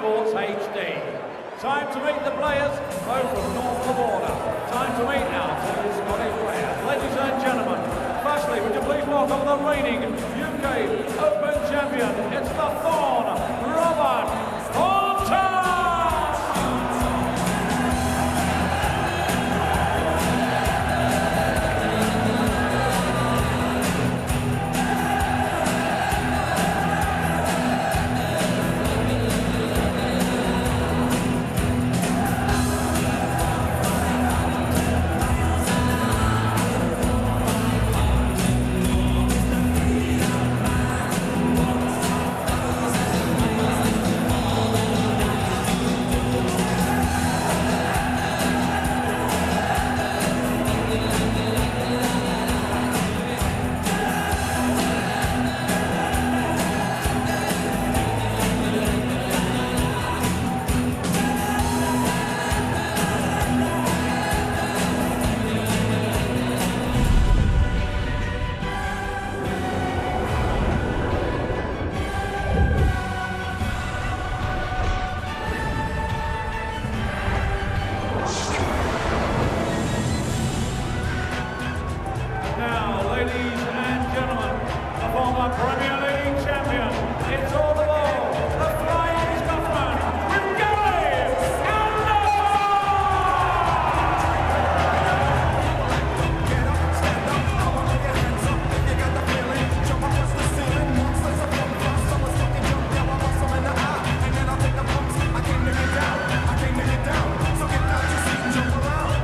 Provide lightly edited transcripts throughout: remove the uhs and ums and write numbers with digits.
Sports HD. Time to meet the players both from north of the border. Time to meet our two Scottish players. Ladies and gentlemen, firstly, would you please welcome the reigning UK Open champion. It's the Thorn, Robert Thornton! Premier League champion, it's all the ball, the Flying Scotsman, with Gary Anderson! Get up, stand up, come on, get hands up, if you got the feeling, jump up against the ceiling, monsters are from fast, someone's fucking jump down, I bust them in the eye, and then I'll take the bumps, I came to get down, so get down your seat and jump around,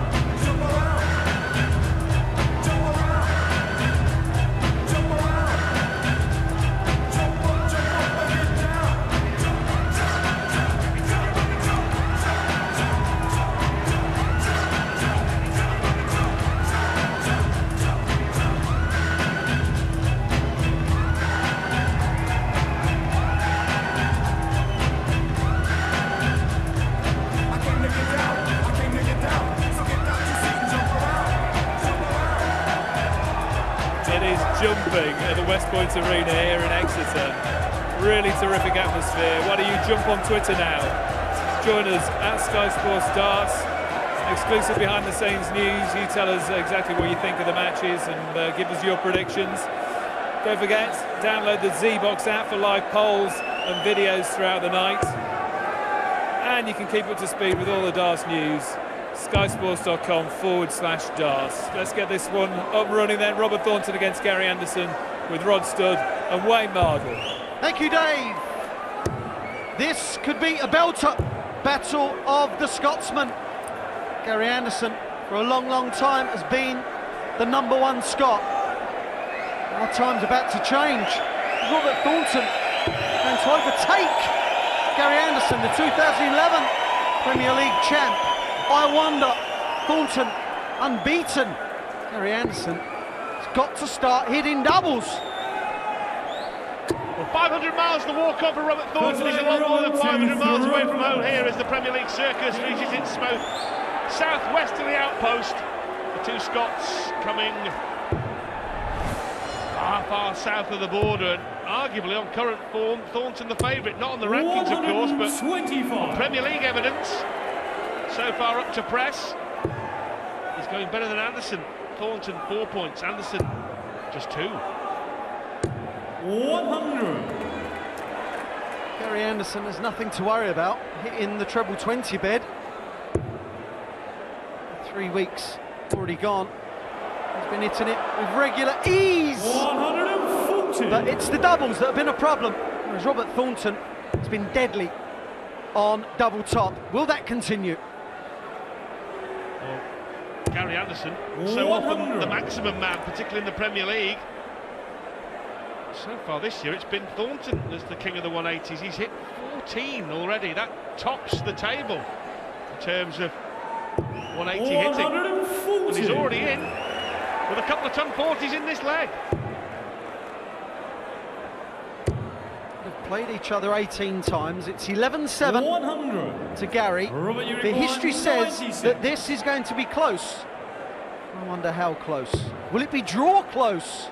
jump around, jump around, jump around. It is jumping at the Westpoint Arena here in Exeter. Really terrific atmosphere. Why don't you jump on Twitter now? Join us at Sky Sports Darts. Exclusive behind the scenes news. You tell us exactly what you think of the matches and give us your predictions. Don't forget, download the Z-Box app for live polls and videos throughout the night. And you can keep up to speed with all the darts news. skysports.com/darts. Let's get this one up and running then. Robert Thornton against Gary Anderson with Rod Studd and Wayne Mardle. Thank you, Dave. This could be a belter. Battle of the Scotsman. Gary Anderson, for a long, long time, has been the #1 Scot. Our time's about to change. Robert Thornton going to overtake Gary Anderson, the 2011 Premier League champ. I wonder, Thornton unbeaten. Gary Anderson has got to start hitting doubles. Well, 500 miles to walk on for Robert Thornton. He's a lot more than 500 miles away from home here as the Premier League circus reaches its most southwesterly outpost. The two Scots coming far, far south of the border, and arguably on current form, Thornton the favourite. Not on the rankings, of course, but on Premier League evidence. So far up to press, he's going better than Anderson. Thornton 4 points, Anderson just 2. 100. Gary Anderson has nothing to worry about, hitting the treble 20 bed. 3 weeks already gone. He's been hitting it with regular ease. 140. But it's the doubles that have been a problem, whereas Robert Thornton has been deadly on double top. Will that continue? Well, Gary Anderson, so often the maximum man, particularly in the Premier League. So far this year, it's been Thornton as the king of the 180s. He's hit 14 already. That tops the table in terms of 180 hitting. And he's already in with a couple of ton 40s in this leg. They've played each other 18 times. It's 11-7 to Gary. The history says that this is going to be close. I wonder how close. Will it be draw close?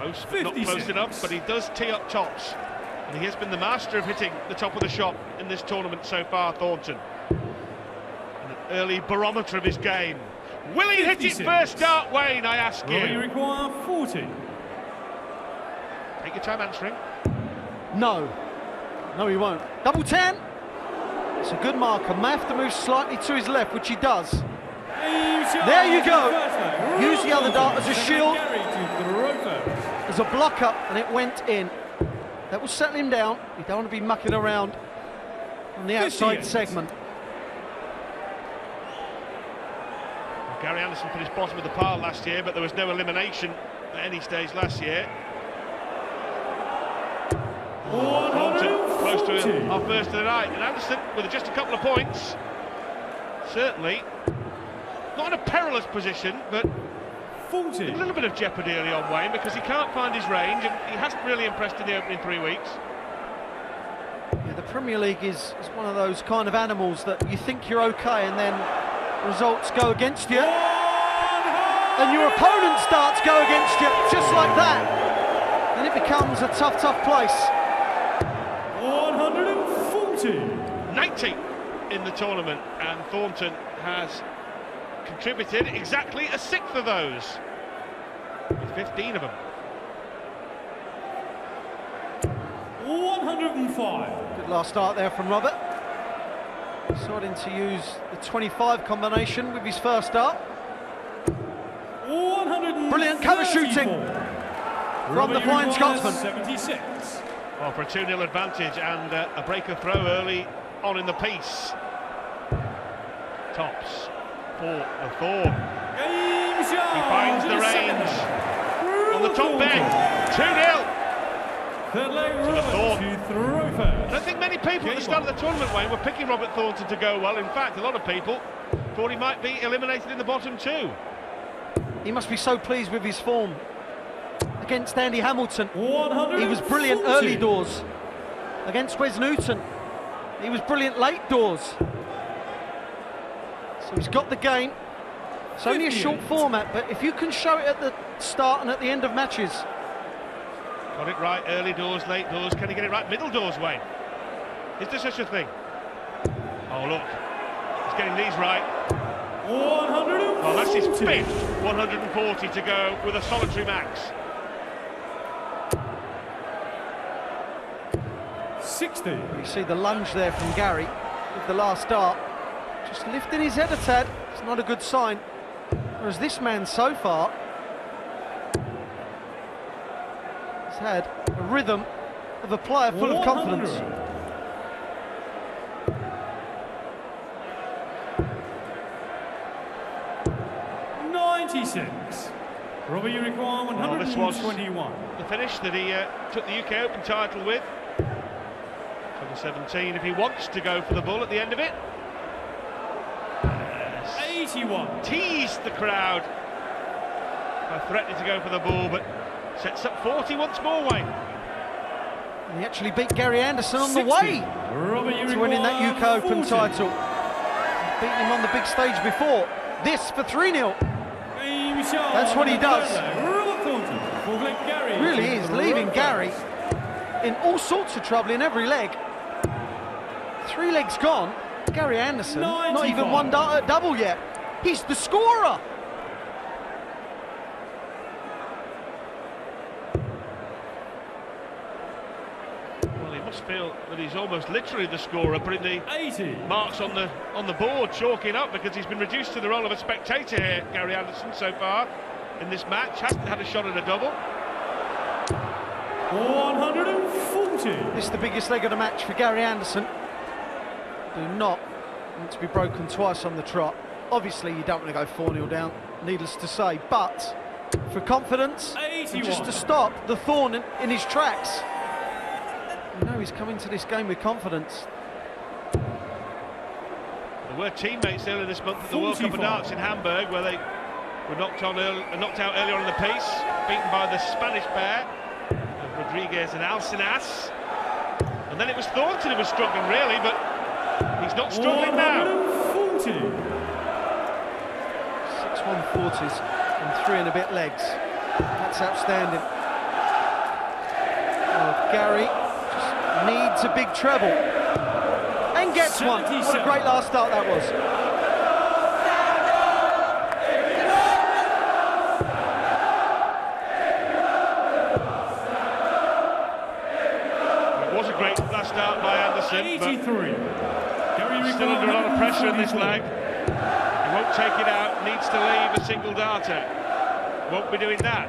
Close, but not close enough, but he does tee up tops. And he has been the master of hitting the top of the shop in this tournament so far, Thornton. An early barometer of his game. Will he hit it first start, Wayne, I ask you? You require 40. Take your time answering. No. No, he won't. Double 10. It's a good marker. May have to move slightly to his left, which he does. There you go. Use the other dart as a shield, as a blocker, and it went in. That will settle him down. You don't want to be mucking around on the outside segment. Gary Anderson finished bottom of the pile last year, but there was no elimination at any stage last year. Thornton close to our first of the night, and Anderson with just a couple of points. Certainly not in a perilous position, but a little bit of jeopardy early on, Wayne, because he can't find his range, and he hasn't really impressed in the opening 3 weeks. Yeah, the Premier League is one of those kind of animals that you think you're okay, and then results go against you, and your opponent's darts go against you, just like that, and it becomes a tough place. 140. 90 in the tournament, and Thornton has contributed exactly a sixth of those, with 15 of them. 105. Good last start there from Robert. Deciding to use the 25 combination with his first dart. 134. Brilliant cover shooting from the Flying Scotsman. 76. Oh, for a 2-0 advantage, and a breaker throw early on in the piece. Tops for the Thorn. He finds the range on the top bend. 2-0 Third leg, to the Thorn. to throw first. I don't think many people at the start of the tournament, Wayne, were picking Robert Thornton to go well. In fact, a lot of people thought he might be eliminated in the bottom two. He must be so pleased with his form against Andy Hamilton. 140. He was brilliant early doors. Against Wes Newton, he was brilliant late doors. So he's got the game. It's only a short format, but if you can show it at the start and at the end of matches. Got it right early doors, late doors. Can he get it right middle doors, Wayne? Is there such a thing? Oh, look. He's getting these right. 140. Oh, that's his fifth 140 to go with a solitary max. 60. You see the lunge there from Gary with the last dart. Just lifting his head a tad. It's not a good sign. Whereas this man so far has had a rhythm of a player full of confidence. 96. Robert, you require 121. The finish that he took the UK Open title with. 2017, if he wants to go for the bull at the end of it. 81. Teased the crowd by threatening to go for the bull, but sets up 40 once more, Wayne. And he actually beat Gary Anderson on 60. the way Robert, you to winning that UK Open 40. title. Beating him on the big stage before. This for 3-0. That's what he does. Really is leaving Gary in all sorts of trouble in every leg. 3 legs gone. Gary Anderson, not even 1 dart at double yet. He's the scorer. Well, he must feel that he's almost literally the scorer, putting the 80. marks on the board, chalking up, because he's been reduced to the role of a spectator here, Gary Anderson, so far in this match. Hasn't had a shot at a double. 140. This is the biggest leg of the match for Gary Anderson. Do not want to be broken twice on the trot. Obviously, you don't want to go 4-0 down, needless to say, but for confidence, and just to stop the Thorn in his tracks. You know he's coming to this game with confidence. They were teammates earlier this month at the World Cup of Darts in Hamburg, where they were knocked out earlier on in the piece, beaten by the Spanish pair of Rodriguez and Alcinas. And then it was Thornton who was struggling, really, but he's not struggling now. 140. 6 140s and 3 and a bit legs. That's outstanding. Oh, Gary just needs a big treble and gets one. What a great last start that was. It was a great last start by Anderson, 83. but still under a lot of pressure in this leg. He won't take it out, needs to leave a single darter. Won't be doing that.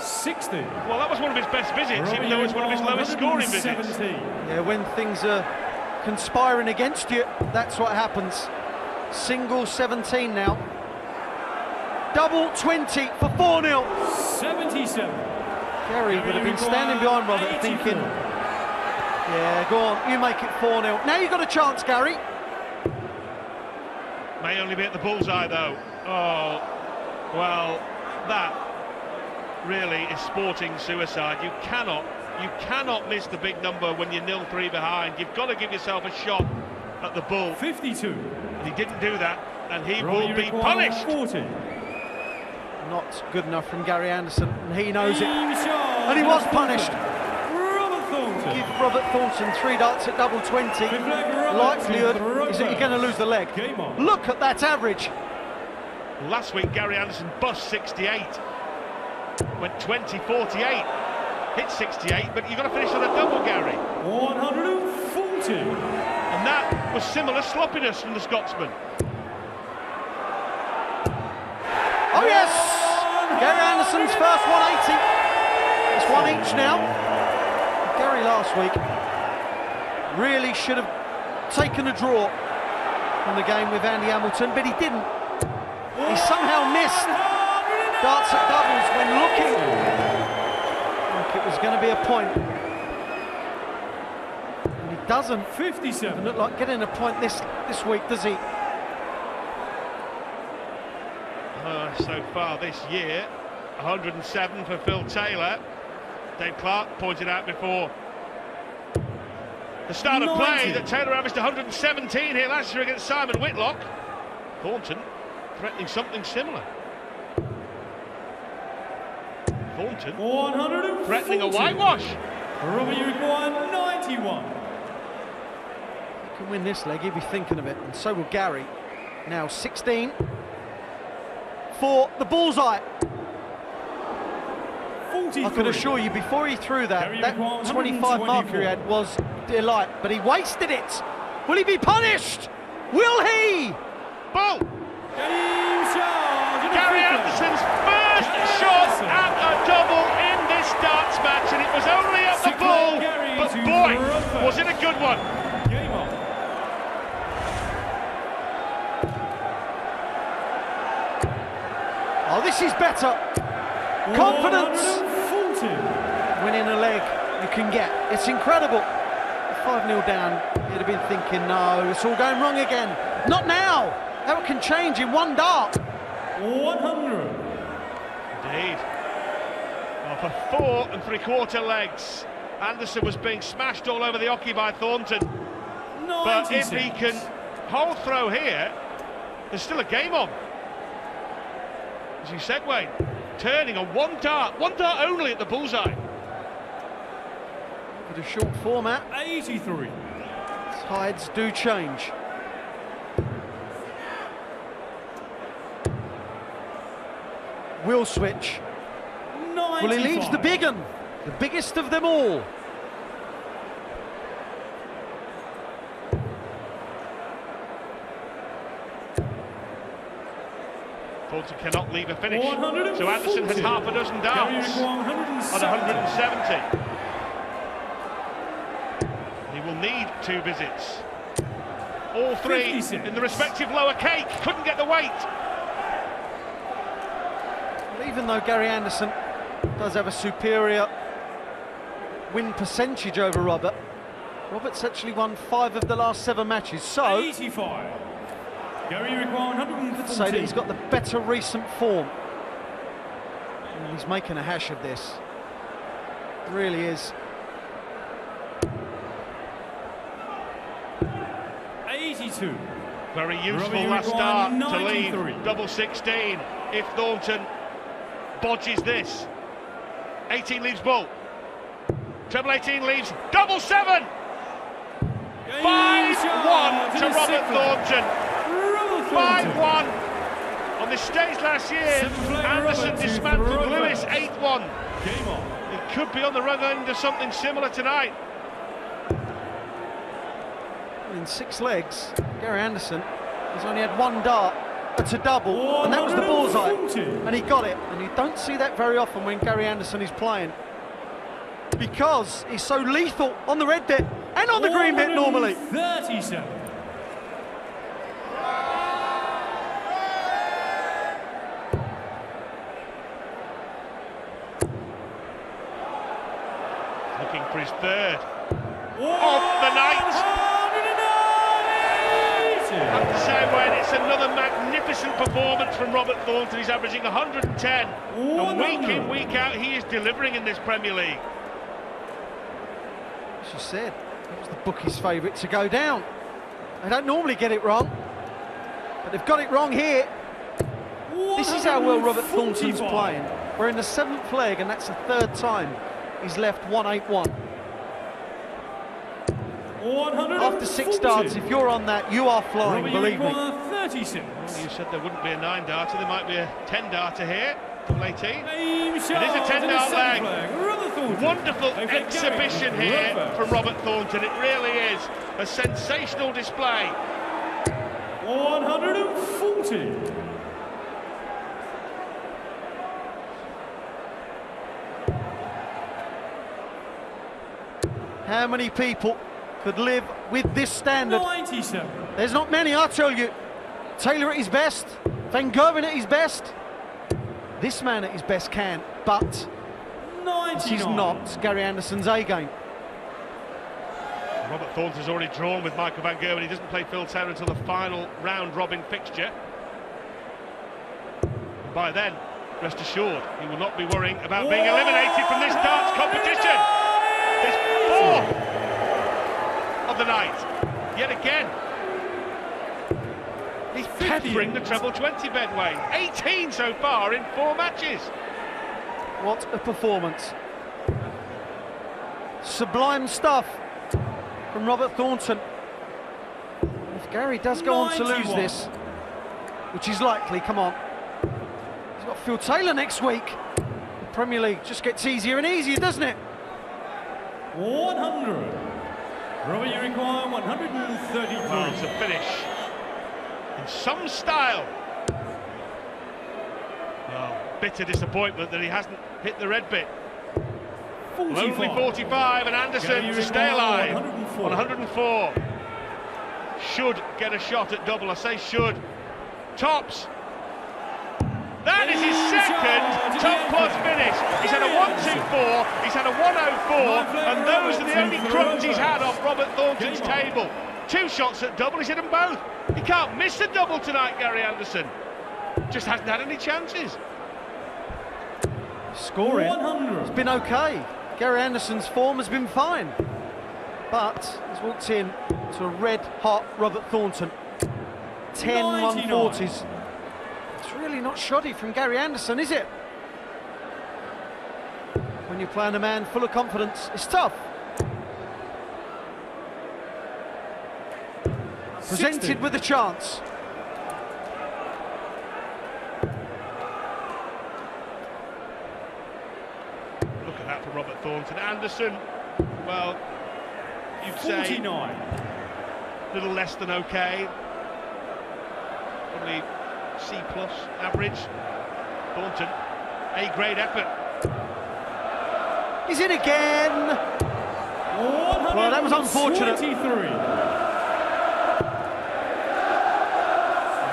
60. Well, that was one of his best visits, even though it's one of his lowest scoring visits. Yeah, when things are conspiring against you, that's what happens. Single 17 now. Double 20 for 4-0. 77. Gary would have been standing behind Robert 84. thinking, yeah, go on, you make it 4-0. Now you've got a chance, Gary. May only be at the bullseye, though. Oh, well, that really is sporting suicide. You cannot miss the big number when you're 0-3 behind. You've got to give yourself a shot at the bull. 52. And he didn't do that, and he will be punished. 40. Not good enough from Gary Anderson, and he knows it. And And he was punished. Robert Thornton. Give Robert Thornton 3 darts at double 20. Likelihood is that you're going to lose the leg. Game on. Look at that average. Last week, Gary Anderson bust 68. Went 20-48. Hit 68, but you've got to finish on a double, Gary. 140. And that was similar sloppiness from the Scotsman. Oh yes! Gary Anderson's first 180. It's one each now. Gary last week really should have taken a draw from the game with Andy Hamilton, but he didn't. He somehow missed darts at doubles when looking like it was going to be a point. And he doesn't 57. look like getting a point this week, does he? So far this year, 107 for Phil Taylor. Dave Clark pointed out before the start of play that Taylor averaged 117 here last year against Simon Whitlock. Thornton threatening something similar. Thornton 140. threatening a whitewash. Robert, you require 91. If he can win this leg, he'll be thinking of it, and so will Gary. Now 16 for the bullseye. 43. I can assure you, before he threw that, Gary that required 25 marker he had was delight, but he wasted it. Will he be punished? Will he? Bull! Game charge. Gary Anderson's first shot at a double in this darts match, and it was only at the bull, but boy, was it a good one. Game on. Oh, this is better. Confidence. 140. Winning a leg you can get. It's incredible. 5-0 down, you'd have been thinking, no, it's all going wrong again. Not now. That can change in one dart. 100. Indeed. Well, for 4 3/4 legs, Anderson was being smashed all over the hockey by Thornton. 96. But if he can hold throw here, there's still a game on. As you said, Wayne, turning on one dart only at the bullseye. With a short format, 83. tides do change. Will switch. 95. Well, he leaves the big un, the biggest of them all. Thornton cannot leave a finish. 140. So Anderson has half a dozen darts on 170. He will need 2 visits. All 3 56. in the respective lower cake. Couldn't get the weight. Well, even though Gary Anderson does have a superior win percentage over Robert, Robert's actually won 5 of the last 7 matches, so 85. Gary require 140. I'd say that he's got the better recent form. And he's making a hash of this. It really is. 82. Very useful Robbie last required start to 93. leave double 16 if Thornton bodges this. 18 leaves bull. Treble 18 leads double 7. 5-1 to Robert Thornton. 5-1. On this stage last year, Anderson dismantled Lewis 8-1. He could be on the wrong end of something similar tonight. In 6 legs, Gary Anderson has only had 1 dart. It's a double, and that was the bullseye, and he got it. And you don't see that very often when Gary Anderson is playing, because he's so lethal on the red bit and on the green bit normally. 37. Looking for his third of the night. I have to say, Wayne, it's another magnificent performance from Robert Thornton. He's averaging 110, and week in, week out, he is delivering in this Premier League. As you said, it was the bookies' favourite to go down. They don't normally get it wrong, but they've got it wrong here. This is how well Robert Thornton's playing. We're in the 7th leg, and that's the 3rd time he's left 1-8-1. After 6 darts, if you're on that, you are flying, believe me. 36. Well, you said there wouldn't be a 9-darter, there might be a 10-darter here. Double 18. It is a 10-dart leg. Wonderful exhibition here from Robert Thornton. It really is a sensational display. 140. How many people could live with this standard? 97. There's not many, I tell you. Taylor at his best, Van Gerwen at his best. This man at his best can, but 99. this is not Gary Anderson's A-game. Robert Thornton's already drawn with Michael Van Gerwen. He doesn't play Phil Taylor until the final round-robin fixture. By then, rest assured, he will not be worrying about being eliminated from this darts competition. His 4th of the night, yet again. He's peppering the treble 20 bed, Wayne. 18 so far in 4 matches. What a performance. Sublime stuff from Robert Thornton. If Gary does go on to lose this, which is likely, come on. He's got Phil Taylor next week. The Premier League just gets easier and easier, doesn't it? 100. Robert, you require 133. Well, it's a finish in some style. Well, bitter disappointment that he hasn't hit the red bit. 45. Only 45, and Anderson to stay alive. 104. Should get a shot at double. I say should. Tops. That is his second top plus finish. He's had a 1-2-4, he's had a 1-0-4, and those are the only crumbs he's had off Robert Thornton's table. 2 shots at double, he's hit them both. He can't miss a double tonight, Gary Anderson. Just hasn't had any chances. Scoring has been okay. Gary Anderson's form has been fine. But he's walked in to a red-hot Robert Thornton. 10 140s. It's really not shoddy from Gary Anderson, is it? When you're playing a man full of confidence, it's tough. Presented with a chance. Look at that for Robert Thornton. Anderson, well, you'd 49. say a little less than okay. Probably C+ average. Thornton, A-grade effort. He's in again. Well, that was unfortunate. 23.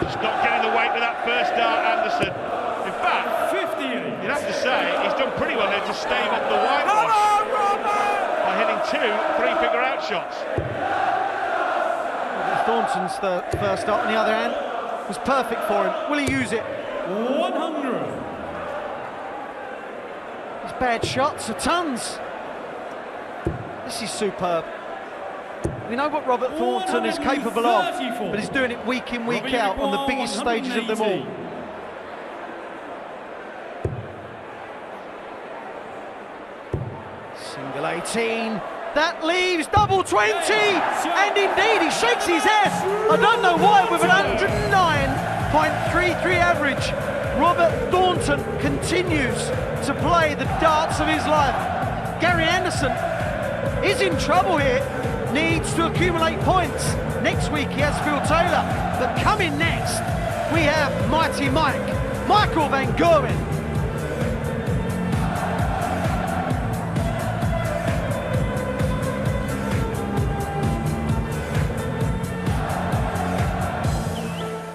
Just not getting the weight with that first dart, Anderson. In fact, 58. you'd have to say he's done pretty well here to stave off the whitewash by hitting 2 3-figure out shots. Thornton's the first dart on the other hand was perfect for him. Will he use it? 100. His bad shots are tons. This is superb. We know what Robert Thornton is capable of, but he's doing it week in, week out on the biggest stages of them all. Single 18. That leaves double 20. And indeed, he shakes his head. I don't know why, with an 109.33 average, Robert Thornton continues to play the darts of his life. Gary Anderson is in trouble here, needs to accumulate points. Next week he has Phil Taylor, but coming next we have Mighty Mike, Michael Van Gerwen.